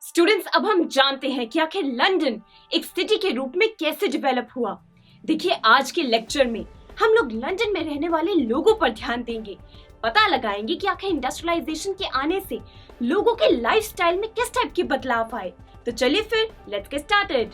Students, अब हम जानते हैं कि आखिर लंदन एक सिटी के रूप में कैसे डेवलप हुआ। देखिए, आज के लेक्चर में हम लोग लंदन में रहने वाले लोगों पर ध्यान देंगे, पता लगाएंगे कि आखिर इंडस्ट्रियलाइजेशन के आने से लोगों के लाइफस्टाइल में किस टाइप के बदलाव आए। तो चलिए फिर लेट्स गेट स्टार्टेड।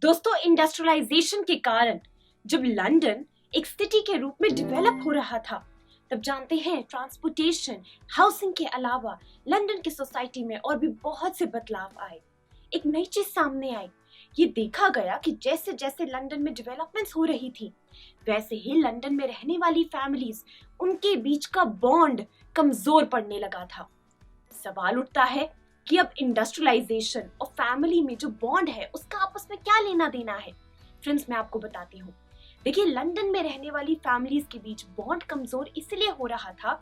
दोस्तों, इंडस्ट्रियलाइजेशन के कारण जब लंदन एक सिटी के रूप में डेवलप हो रहा था, तब जानते हैं ट्रांसपोर्टेशन, हाउसिंग के अलावा लंदन की सोसाइटी में और भी बहुत से बदलाव आए। एक नई चीज सामने आई। ये देखा गया कि जैसे जैसे लंदन में डेवलपमेंट्स हो रही थी, वैसे ही लंदन में रहने वाली फैमिलीज, उनके बीच का बॉन्ड कमजोर पड़ने लगा था। सवाल उठता है कि अब इंडस्ट्रियलाइजेशन और फैमिली में जो बॉन्ड है उसका आपस में क्या लेना देना है। फ्रेंड्स, मैं आपको बताती हूँ। देखिए, लंदन में रहने वाली फैमिलीज के बीच बॉन्ड कमजोर इसलिए हो रहा था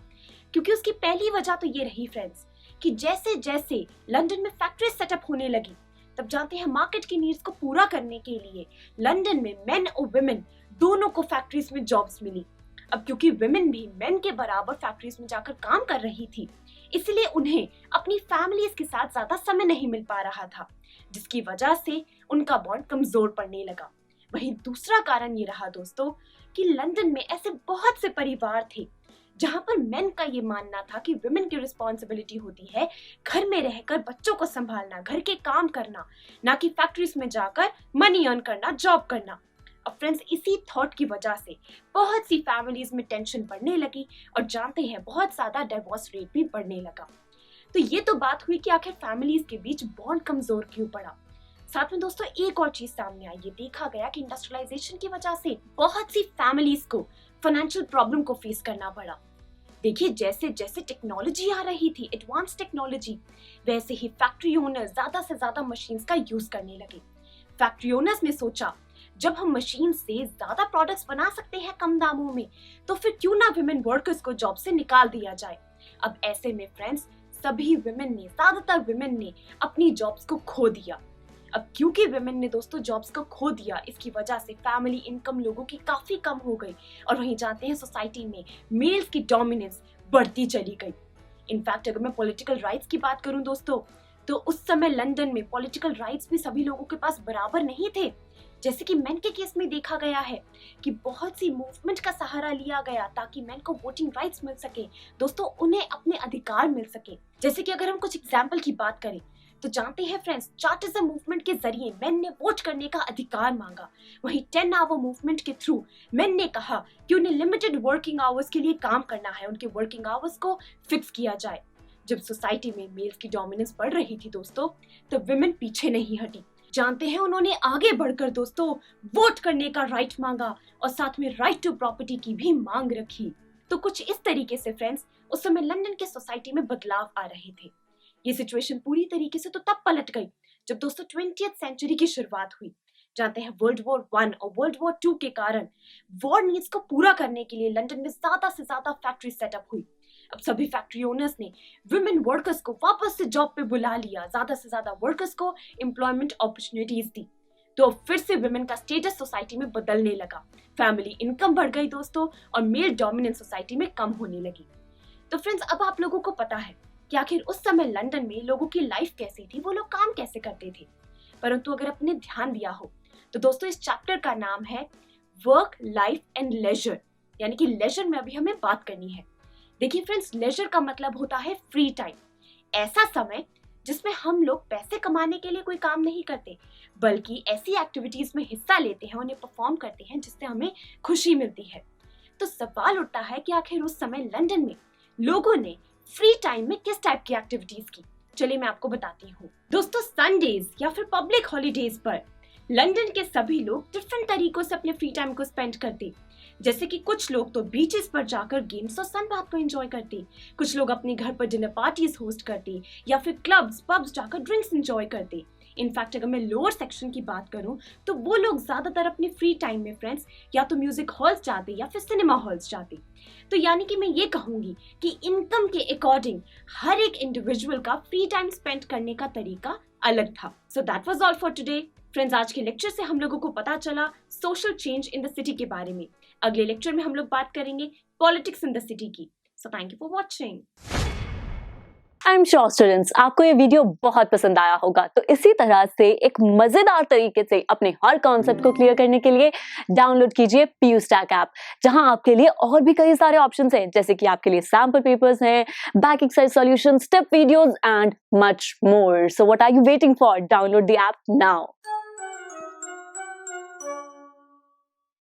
क्योंकि उसकी पहली वजह तो ये रही फ्रेंड्स कि जैसे जैसे लंदन में फैक्ट्री सेटअप होने लगी, तब जानते हैं मार्केट की नीड्स को पूरा करने के लिए लंदन में मेन और वुमेन दोनों को फैक्ट्रीज में जॉब्स मिली। अब क्योंकि वुमेन भी मेन के बराबर फैक्ट्रीज में जाकर काम कर रही थी, इसलिए उन्हें अपनी फैमिलीज के साथ ज्यादा समय नहीं मिल पा रहा था, जिसकी वजह से उनका बॉन्ड कमजोर पड़ने लगा। वहीं दूसरा कारण ये रहा दोस्तों कि लंदन में ऐसे बहुत से परिवार थे जहां पर मेन का ये मानना था कि वुमेन की रिस्पॉन्सिबिलिटी होती है घर में रहकर बच्चों को संभालना, घर के काम करना, ना कि फैक्ट्रीज में जाकर मनी अर्न करना, जॉब करना। अब फ्रेंड्स, इसी थॉट की वजह से बहुत सी फैमिलीज में टेंशन बढ़ने लगी और जानते हैं बहुत ज्यादा डिवोर्स रेट भी बढ़ने लगा। तो ये तो बात हुई कि आखिर फैमिलीज के बीच बॉन्ड कमजोर क्यों पड़ा। साथ में दोस्तों एक और चीज सामने आई। ये देखा गया कि इंडस्ट्रियलाइजेशन की वजह से बहुत सी फैमिलीज को फाइनेंशियल प्रॉब्लम को फेस करना पड़ा। देखिए, जैसे जैसे टेक्नोलॉजी आ रही थी, एडवांस टेक्नोलॉजी, वैसे ही फैक्ट्री ओनर्स ज्यादा से ज्यादा मशीन्स का यूज करने लगे। फैक्ट्री ओनर्स ने सोचा, जब हम मशीन से ज्यादा प्रोडक्ट्स बना सकते हैं कम दामों में, तो फिर क्यों ना विमेन वर्कर्स को जॉब से निकाल दिया जाए। अब ऐसे में फ्रेंड्स, सभी विमेन ने, ज्यादातर विमेन ने अपनी जॉब्स को खो दिया। अब क्योंकि विमेन ने दोस्तों जॉब्स को खो दिया, इसकी वजह से फैमिली इनकम लोगों की काफी कम हो गई और वहीं जानते हैं सोसाइटी में मेल्स की डोमिनेंस बढ़ती चली गई। इनफैक्ट अगर मैं पॉलिटिकल राइट्स की बात करूं दोस्तों, तो उस समय लंदन में पॉलिटिकल राइट्स भी सभी लोगों के पास बराबर नहीं थे। जैसे कि मेन के केस में देखा गया है कि बहुत सी मूवमेंट का सहारा लिया गया ताकि मेन को वोटिंग राइट्स मिल सके, दोस्तों उन्हें अपने अधिकार मिल सके। जैसे कि अगर हम कुछ एग्जाम्पल की बात करें तो जानते हैं फ्रेंड्स, चार्टिज्म मूवमेंट के जरिए मेन ने वोट करने का अधिकार मांगा। वहीं 10 आवर मूवमेंट के थ्रू मेन ने कहा कि उन्हें लिमिटेड वर्किंग आवर्स के लिए काम करना है, उनके वर्किंग आवर्स को फिक्स किया जाए। जब सोसाइटी में मेल्स की डोमिनेंस बढ़ रही थी दोस्तों, तो विमेन पीछे नहीं हटी। जानते हैं, उन्होंने आगे बढ़कर दोस्तों वोट करने का राइट मांगा और साथ में राइट टू प्रॉपर्टी की भी मांग रखी। तो कुछ इस तरीके से फ्रेंड्स, उस समय लंदन के सोसाइटी में बदलाव आ रहे थे। ये सिचुएशन पूरी तरीके से तो तब पलट गई जब दोस्तों 20th सेंचुरी की शुरुआत हुई। जानते हैं, वर्ल्ड वॉर 1 और वर्ल्ड वॉर 2 के कारण वॉर नीड्स को पूरा करने के लिए लंदन में ज्यादा से ज्यादा फैक्ट्री सेटअप हुई। अब सभी फैक्ट्री ओनर्स ने विमेन वर्कर्स को वापस से जॉब पे बुला लिया, ज्यादा से ज्यादा वर्कर्स को एम्प्लॉयमेंट अपॉर्चुनिटीज दी। तो अब फिर से विमेन का स्टेटस सोसाइटी में बदलने लगा, फैमिली इनकम बढ़ गई दोस्तों और मेल डोमिनेंट सोसाइटी में कम होने लगी। तो फ्रेंड्स, अब आप लोगों को पता है कि आखिर उस समय लंदन में लोगों की लाइफ कैसी थी, वो लोग काम कैसे करते थे। परंतु अगर आपने ध्यान दिया हो तो दोस्तों इस चैप्टर का नाम है वर्क, लाइफ एंड लेजर, यानी कि लेजर में अभी हमें बात करनी है। देखिए फ्रेंड्स, लेजर का मतलब होता है फ्री टाइम, ऐसा समय जिसमें हम लोग पैसे कमाने के लिए कोई काम नहीं करते, बल्कि ऐसी एक्टिविटीज में हिस्सा लेते हैं, उन्हें परफॉर्म करते हैं जिससे हमें खुशी मिलती है। तो सवाल उठता है कि आखिर उस समय लंदन में लोगों ने फ्री टाइम में किस टाइप की एक्टिविटीज की। चलिए मैं आपको बताती हूँ। दोस्तों, संडेज या फिर पब्लिक हॉलीडेज पर लंदन के सभी लोग डिफरेंट तरीकों से अपने फ्री टाइम को स्पेंड करते। जैसे कि कुछ लोग तो बीचेस पर जाकर गेम्स और सनबाथ को एंजॉय करते, कुछ लोग अपने घर पर डिनर पार्टीज होस्ट करते या फिर क्लब्स, पब्स जाकर ड्रिंक्स एंजॉय करते। इनफैक्ट अगर मैं लोअर सेक्शन की बात करूं तो वो लोग ज्यादातर अपने फ्री टाइम में फ्रेंड्स या तो म्यूजिक हॉल्स जाते या फिर सिनेमा हॉल्स जाते। तो यानी कि मैं ये कहूंगी कि इनकम के अकॉर्डिंग हर एक इंडिविजुअल का फ्री टाइम स्पेंड करने का तरीका अलग था। So that was all for today. Friends, आज के लेक्चर से हम लोगों को पता चला social change in the city के बारे में। अगले लेक्चर में हम लोग बात करेंगे पॉलिटिक्स इन द सिटी की। So thank you for watching. I am sure students, आपको ये वीडियो बहुत पसंद आया होगा। तो इसी तरह से एक मजेदार तरीके से अपने हर कॉन्सेप्ट को क्लियर करने के लिए डाउनलोड कीजिए PU Stack ऐप, जहां आपके लिए और भी कई सारे ऑप्शंस हैं, जैसे कि आपके लिए सैंपल पेपर्स हैं, back exercise solutions, step videos and much more. So what are you waiting for? Download the app now.